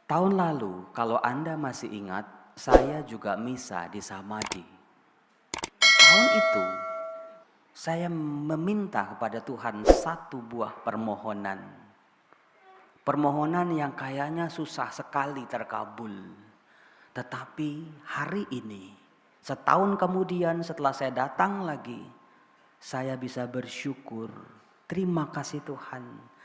Tahun lalu, kalau Anda masih ingat, saya juga misa di Samadhi. Tahun itu, saya meminta kepada Tuhan satu buah permohonan. Permohonan yang kayaknya susah sekali terkabul. Tetapi hari ini, setahun kemudian setelah saya datang lagi, saya bisa bersyukur. Terima kasih Tuhan.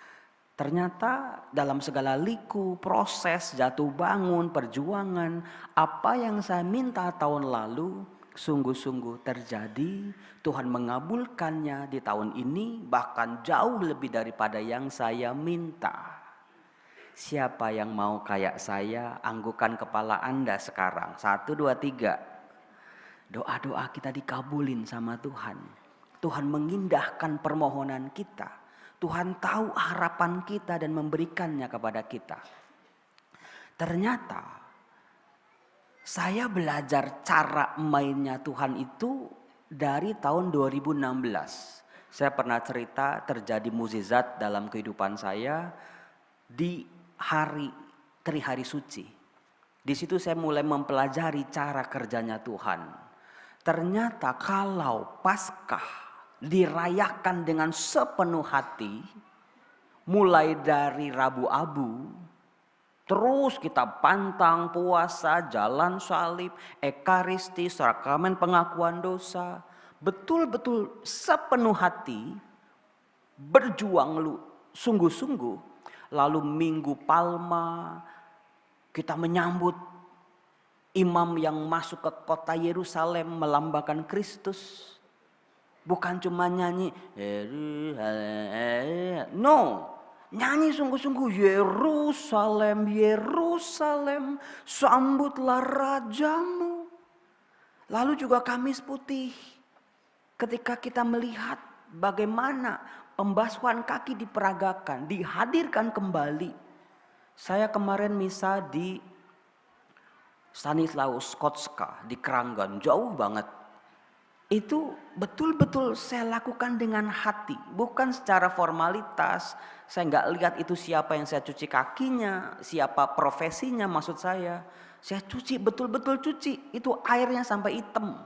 Ternyata dalam segala liku, proses, jatuh bangun, perjuangan, apa yang saya minta tahun lalu sungguh-sungguh terjadi. Tuhan mengabulkannya di tahun ini, bahkan jauh lebih daripada yang saya minta. Siapa yang mau kayak saya? Anggukan kepala Anda sekarang. 1, 2, 3. Doa-doa kita dikabulin sama Tuhan. Tuhan mengindahkan permohonan kita. Tuhan tahu harapan kita dan memberikannya kepada kita. Ternyata saya belajar cara mainnya Tuhan itu dari tahun 2016. Saya pernah cerita terjadi mukjizat dalam kehidupan saya di hari suci. Di situ saya mulai mempelajari cara kerjanya Tuhan. Ternyata kalau Paskah dirayakan dengan sepenuh hati, mulai dari Rabu Abu, terus kita pantang puasa, jalan salib, ekaristi, sakramen pengakuan dosa, betul-betul sepenuh hati, berjuang sungguh-sungguh. Lalu Minggu Palma, kita menyambut imam yang masuk ke kota Yerusalem melambangkan Kristus. Bukan cuma nyanyi, no, nyanyi sungguh-sungguh, Yerusalem, Yerusalem, sambutlah rajamu. Lalu juga Kamis Putih, ketika kita melihat bagaimana pembasuhan kaki diperagakan, dihadirkan kembali. Saya kemarin misa di Stanislaus Kotska di Kranggan, jauh banget. Itu betul-betul saya lakukan dengan hati, bukan secara formalitas. Saya nggak lihat itu siapa yang saya cuci kakinya, siapa profesinya maksud saya. Saya cuci, betul-betul cuci, itu airnya sampai hitam.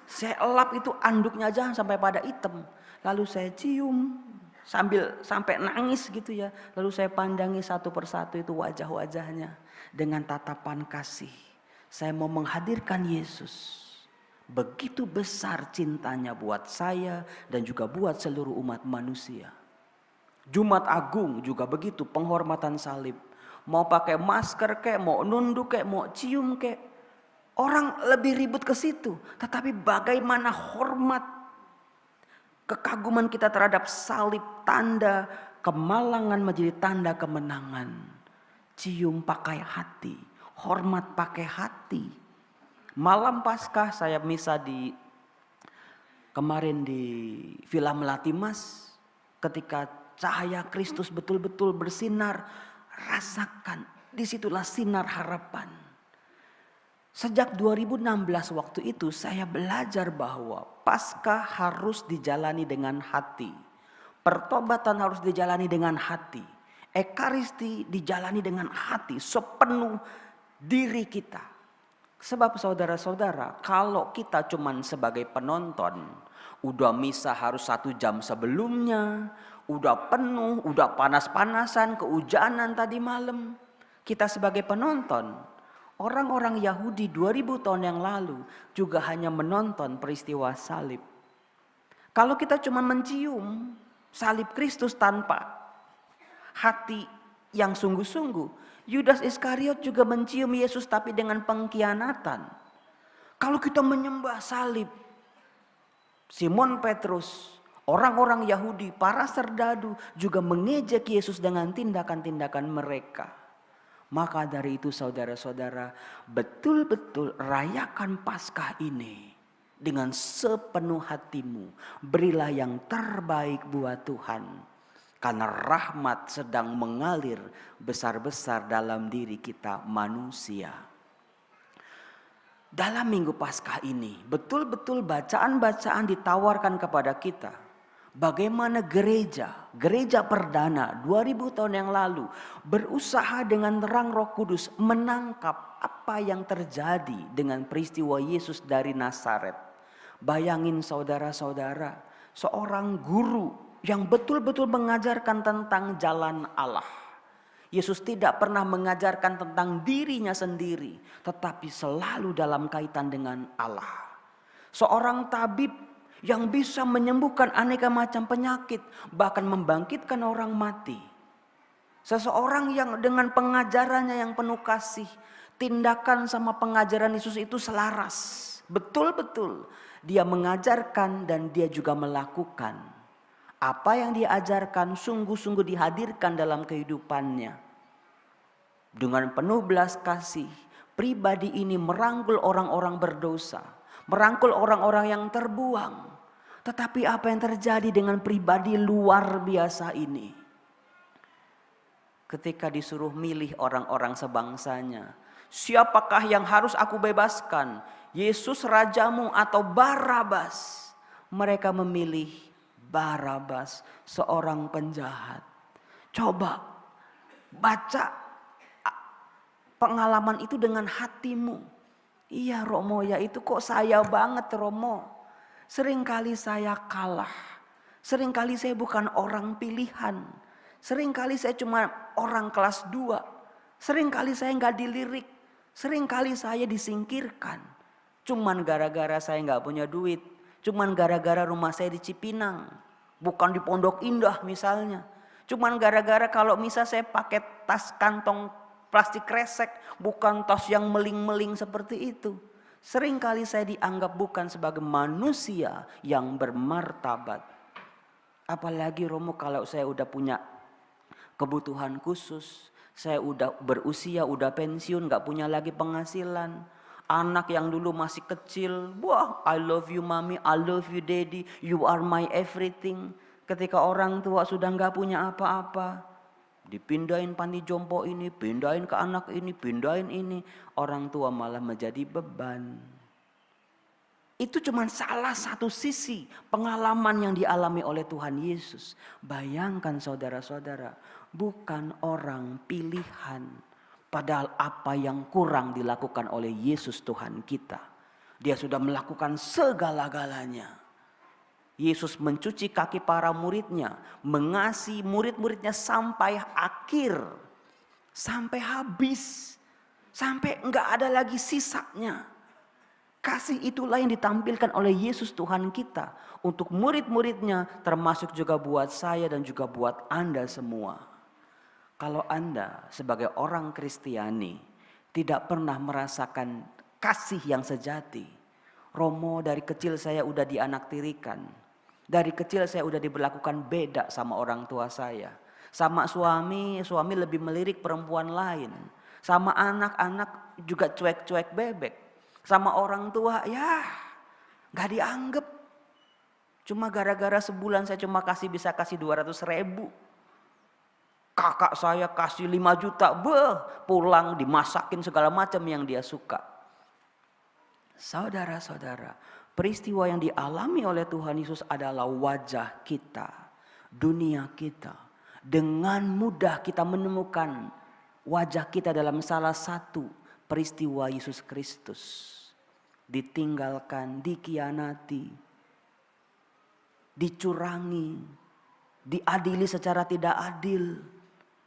Saya elap itu anduknya aja sampai pada hitam. Lalu saya cium sampai nangis gitu ya. Lalu saya pandangi satu persatu itu wajah-wajahnya dengan tatapan kasih. Saya mau menghadirkan Yesus. Begitu besar cintanya buat saya dan juga buat seluruh umat manusia. Jumat Agung juga begitu, penghormatan salib. Mau pakai masker kek, mau nunduk kek, mau cium kek. Orang lebih ribut ke situ. Tetapi bagaimana hormat, kekaguman kita terhadap salib, tanda kemalangan menjadi tanda kemenangan. Cium pakai hati, hormat pakai hati. Malam Paskah saya misa kemarin di Villa Melati Mas. Ketika cahaya Kristus betul-betul bersinar, rasakan disitulah sinar harapan. Sejak 2016 waktu itu saya belajar bahwa Paskah harus dijalani dengan hati. Pertobatan harus dijalani dengan hati. Ekaristi dijalani dengan hati, sepenuh diri kita. Sebab saudara-saudara, kalau kita cuman sebagai penonton, udah misa harus 1 jam sebelumnya, udah penuh, udah panas-panasan, kehujanan tadi malam. Kita sebagai penonton, orang-orang Yahudi 2000 tahun yang lalu juga hanya menonton peristiwa salib. Kalau kita cuma mencium salib Kristus tanpa hati yang sungguh-sungguh, Yudas Iskariot juga mencium Yesus tapi dengan pengkhianatan. Kalau kita menyembah salib, Simon Petrus, orang-orang Yahudi, para serdadu juga mengejek Yesus dengan tindakan-tindakan mereka. Maka dari itu saudara-saudara, betul-betul rayakan Paskah ini dengan sepenuh hatimu. Berilah yang terbaik buat Tuhan. Karena rahmat sedang mengalir besar-besar dalam diri kita manusia. Dalam Minggu Paskah ini betul-betul bacaan-bacaan ditawarkan kepada kita. Bagaimana gereja perdana 2000 tahun yang lalu berusaha dengan terang Roh Kudus menangkap apa yang terjadi dengan peristiwa Yesus dari Nazaret. Bayangin saudara-saudara, seorang guru yang betul-betul mengajarkan tentang jalan Allah. Yesus tidak pernah mengajarkan tentang dirinya sendiri, tetapi selalu dalam kaitan dengan Allah. Seorang tabib yang bisa menyembuhkan aneka macam penyakit, bahkan membangkitkan orang mati. Seseorang yang dengan pengajarannya yang penuh kasih, tindakan sama pengajaran Yesus itu selaras. Betul-betul dia mengajarkan dan dia juga melakukan. Apa yang dia ajarkan sungguh-sungguh dihadirkan dalam kehidupannya. Dengan penuh belas kasih, pribadi ini merangkul orang-orang berdosa, merangkul orang-orang yang terbuang. Tetapi apa yang terjadi dengan pribadi luar biasa ini? Ketika disuruh milih orang-orang sebangsanya, siapakah yang harus aku bebaskan? Yesus rajamu atau Barabas? Mereka memilih Barabas, seorang penjahat. Coba baca pengalaman itu dengan hatimu. Iya Romo, ya itu kok saya banget Romo. Seringkali saya kalah. Seringkali saya bukan orang pilihan. Seringkali saya cuma orang kelas 2. Seringkali saya nggak dilirik. Seringkali saya disingkirkan. Cuman gara-gara saya nggak punya duit. Cuman gara-gara rumah saya di Cipinang. Bukan di Pondok Indah misalnya. Cuman gara-gara kalau misal saya pakai tas kantong plastik kresek. Bukan tas yang meling-meling seperti itu. Seringkali saya dianggap bukan sebagai manusia yang bermartabat. Apalagi Romo kalau saya udah punya kebutuhan khusus. Saya udah berusia, udah pensiun, gak punya lagi penghasilan. Anak yang dulu masih kecil, wah I love you mommy, I love you daddy, you are my everything. Ketika orang tua sudah gak punya apa-apa, dipindahin panti jompo ini, pindahin ke anak ini, pindahin ini. Orang tua malah menjadi beban. Itu cuma salah satu sisi pengalaman yang dialami oleh Tuhan Yesus. Bayangkan saudara-saudara, bukan orang pilihan. Padahal apa yang kurang dilakukan oleh Yesus Tuhan kita. Dia sudah melakukan segala-galanya. Yesus mencuci kaki para muridnya, mengasihi murid-muridnya sampai akhir, sampai habis, sampai enggak ada lagi sisanya. Kasih itulah yang ditampilkan oleh Yesus Tuhan kita untuk murid-muridnya, termasuk juga buat saya dan juga buat Anda semua. Kalau Anda sebagai orang Kristiani tidak pernah merasakan kasih yang sejati, Romo dari kecil saya udah dianaktirikan. Dari kecil saya udah diberlakukan beda sama orang tua saya. Sama suami lebih melirik perempuan lain. Sama anak-anak juga cuek-cuek bebek. Sama orang tua ya gak dianggap. Cuma gara-gara sebulan saya cuma bisa kasih 200.000. Kakak saya kasih 5 juta. Pulang dimasakin segala macam yang dia suka. Saudara-saudara, peristiwa yang dialami oleh Tuhan Yesus adalah wajah kita, dunia kita. Dengan mudah kita menemukan wajah kita dalam salah satu peristiwa Yesus Kristus. Ditinggalkan, dikhianati, dicurangi, diadili secara tidak adil,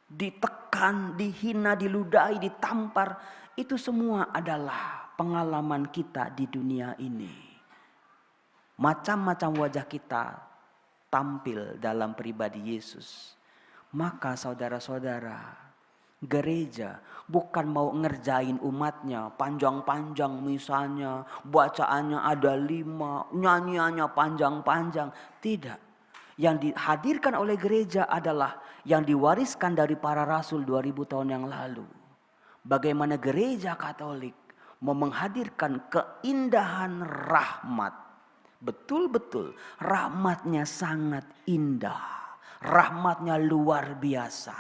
ditekan, dihina, diludahi, ditampar. Itu semua adalah pengalaman kita di dunia ini. Macam-macam wajah kita tampil dalam pribadi Yesus. Maka saudara-saudara, gereja bukan mau ngerjain umatnya panjang-panjang misalnya. Bacaannya ada 5, nyanyiannya panjang-panjang. Tidak. Yang dihadirkan oleh gereja adalah yang diwariskan dari para rasul 2000 tahun yang lalu. Bagaimana gereja Katolik mau menghadirkan keindahan rahmat. Betul-betul rahmatnya sangat indah. Rahmatnya luar biasa.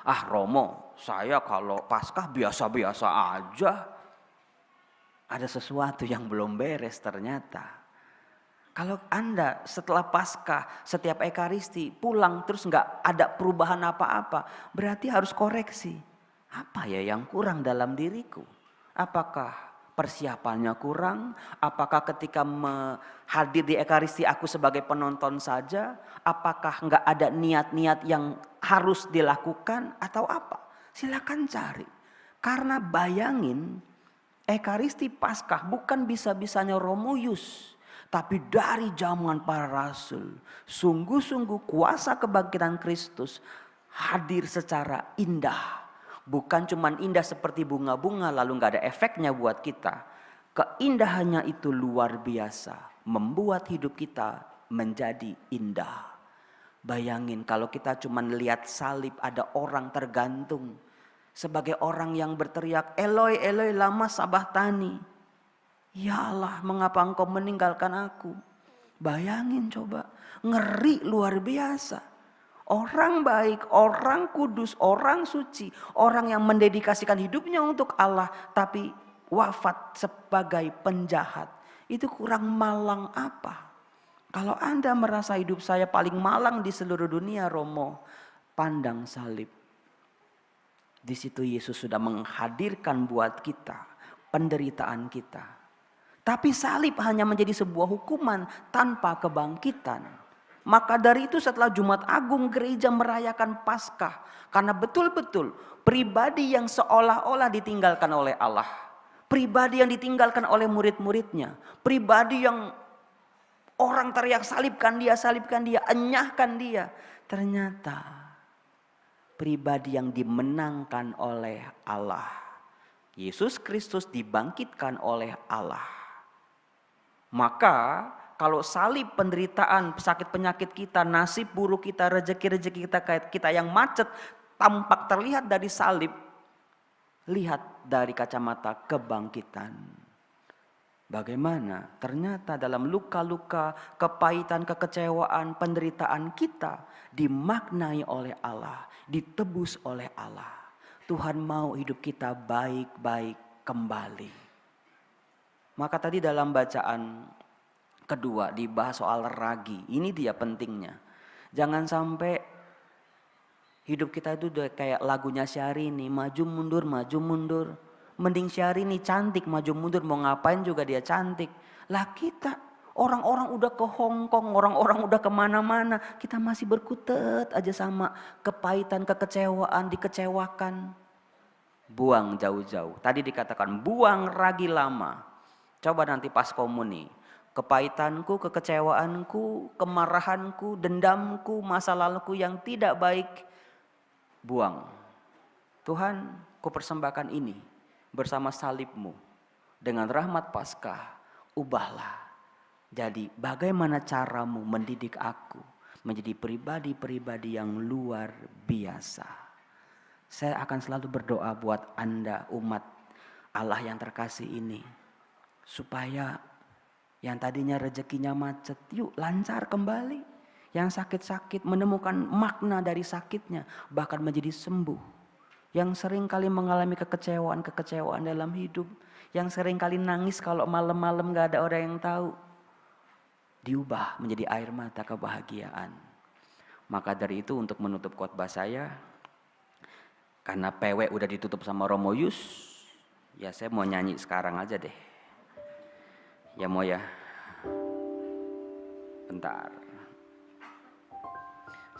Ah Romo, saya kalau Paskah biasa-biasa aja. Ada sesuatu yang belum beres ternyata. Kalau Anda setelah Paskah, setiap Ekaristi pulang terus nggak ada perubahan apa-apa, berarti harus koreksi. Apa ya yang kurang dalam diriku? Apakah persiapannya kurang? Apakah ketika hadir di Ekaristi aku sebagai penonton saja? Apakah nggak ada niat-niat yang harus dilakukan atau apa? Silakan cari. Karena bayangin Ekaristi Paskah bukan bisa-bisanya Romo Yus. Tapi dari zaman para rasul, sungguh-sungguh kuasa kebangkitan Kristus hadir secara indah. Bukan cuma indah seperti bunga-bunga lalu gak ada efeknya buat kita. Keindahannya itu luar biasa, membuat hidup kita menjadi indah. Bayangin kalau kita cuma lihat salib ada orang tergantung. Sebagai orang yang berteriak, Eloi, Eloi lama sabachthani. Ya Allah, mengapa engkau meninggalkan aku? Bayangin coba, ngeri luar biasa. Orang baik, orang kudus, orang suci, orang yang mendedikasikan hidupnya untuk Allah, tapi wafat sebagai penjahat. Itu kurang malang apa? Kalau Anda merasa hidup saya paling malang di seluruh dunia, Romo, pandang salib. Di situ Yesus sudah menghadirkan buat kita penderitaan kita. Tapi salib hanya menjadi sebuah hukuman tanpa kebangkitan. Maka dari itu setelah Jumat Agung gereja merayakan Paskah. Karena betul-betul pribadi yang seolah-olah ditinggalkan oleh Allah. Pribadi yang ditinggalkan oleh murid-muridnya. Pribadi yang orang teriak salibkan dia, enyahkan dia. Ternyata pribadi yang dimenangkan oleh Allah. Yesus Kristus dibangkitkan oleh Allah. Maka kalau salib, penderitaan, sakit penyakit kita, nasib buruk kita, rezeki-rezeki kita yang macet tampak terlihat dari salib. Lihat dari kacamata kebangkitan. Bagaimana? Ternyata dalam luka-luka, kepahitan, kekecewaan, penderitaan kita dimaknai oleh Allah, ditebus oleh Allah. Tuhan mau hidup kita baik-baik kembali. Maka tadi dalam bacaan kedua dibahas soal ragi. Ini dia pentingnya. Jangan sampai hidup kita itu udah kayak lagunya Syahrini. Maju mundur, maju mundur. Mending Syahrini cantik, maju mundur. Mau ngapain juga dia cantik. Lah kita orang-orang udah ke Hongkong, orang-orang udah kemana-mana. Kita masih berkutat aja sama kepahitan, kekecewaan, dikecewakan. Buang jauh-jauh. Tadi dikatakan buang ragi lama. Coba nanti pas komuni, kepahitanku, kekecewaanku, kemarahanku, dendamku, masa laluku yang tidak baik, buang. Tuhan, kupersembahkan ini bersama salibmu. Dengan rahmat Paskah, ubahlah. Jadi bagaimana caramu mendidik aku menjadi pribadi-pribadi yang luar biasa. Saya akan selalu berdoa buat Anda umat Allah yang terkasih ini. Supaya yang tadinya rezekinya macet, yuk lancar kembali. Yang sakit-sakit menemukan makna dari sakitnya, bahkan menjadi sembuh. Yang sering kali mengalami kekecewaan dalam hidup. Yang sering kali nangis kalau malam-malam gak ada orang yang tahu. Diubah menjadi air mata kebahagiaan. Maka dari itu untuk menutup khotbah saya, karena PW udah ditutup sama Romo Yus, ya saya mau nyanyi sekarang aja deh. Ya mau ya. Bentar.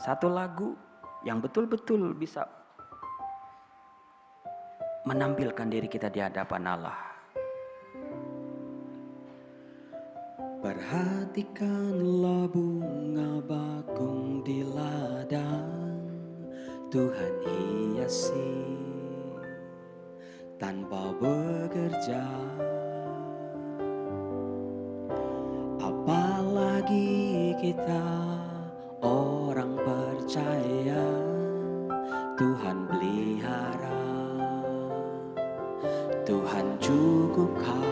Satu lagu yang betul-betul bisa menampilkan diri kita di hadapan Allah. Perhatikanlah bunga bakung di ladang, Tuhan hiasi tanpa bekerja. Apalagi kita orang percaya, Tuhan pelihara, Tuhan cukupkan.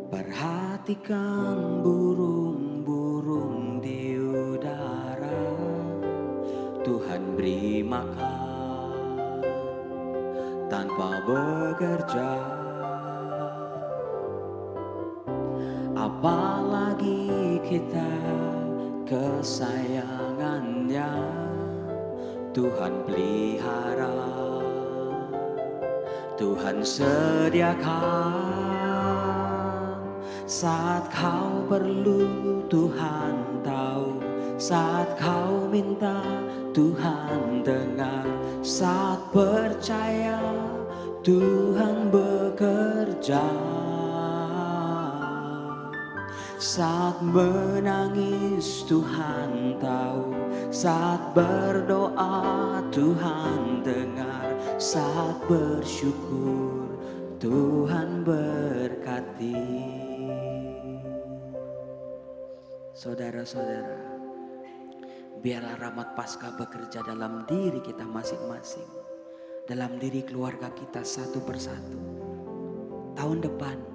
Perhatikan burung-burung di udara, Tuhan beri makan tanpa bekerja. Apalagi kita kesayangannya, Tuhan pelihara, Tuhan sediakan. Saat kau perlu Tuhan tahu, saat kau minta Tuhan dengar, saat percaya Tuhan bekerja. Saat menangis Tuhan tahu, saat berdoa Tuhan dengar, saat bersyukur Tuhan berkati. Saudara-saudara, biarlah rahmat Paskah bekerja dalam diri kita masing-masing, dalam diri keluarga kita satu persatu. Tahun depan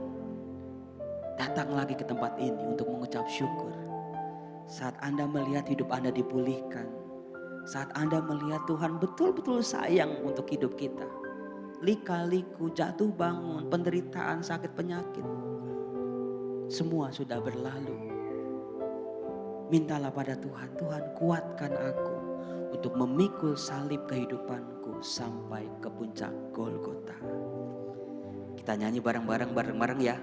datang lagi ke tempat ini untuk mengucap syukur. Saat Anda melihat hidup Anda dipulihkan, saat Anda melihat Tuhan betul-betul sayang untuk hidup kita, lika-liku, jatuh bangun, penderitaan, sakit, penyakit, semua sudah berlalu. Mintalah pada Tuhan, Tuhan kuatkan aku untuk memikul salib kehidupanku sampai ke puncak Golgota. Kita nyanyi bareng-bareng ya.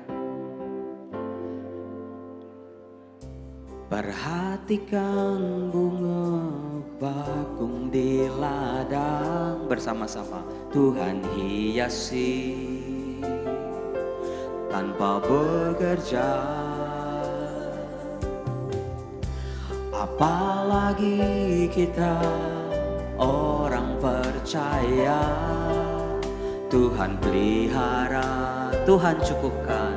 Perhatikan bunga bakung di ladang, bersama-sama Tuhan hiasi tanpa bekerja. Apalagi kita orang percaya, Tuhan pelihara, Tuhan cukupkan,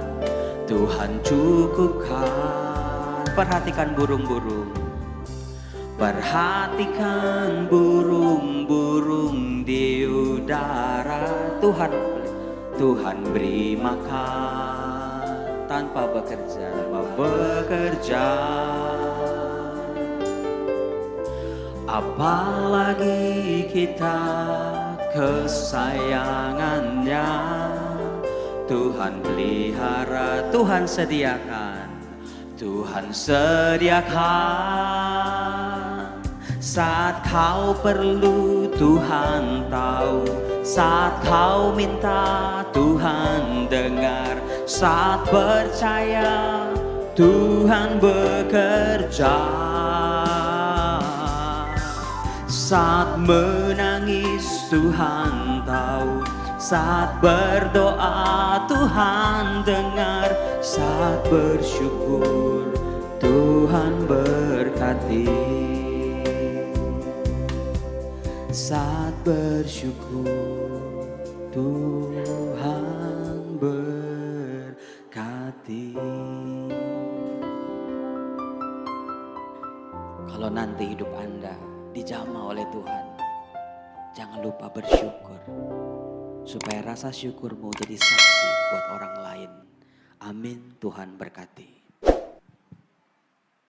Tuhan cukupkan. Perhatikan burung-burung, perhatikan burung-burung di udara. Tuhan beri makan tanpa bekerja, Apalagi kita kesayangannya, Tuhan pelihara, Tuhan sediakan, Tuhan sediakan. Saat kau perlu Tuhan tahu, saat kau minta Tuhan dengar, saat percaya Tuhan bekerja. Saat menangis Tuhan tahu, saat berdoa Tuhan dengar, saat bersyukur Tuhan berkati. Saat bersyukur Tuhan berkati. Kalau nanti hidup Anda dijamah oleh Tuhan, jangan lupa bersyukur, supaya rasa syukurmu jadi saksi buat orang lain. Amin. Tuhan berkati.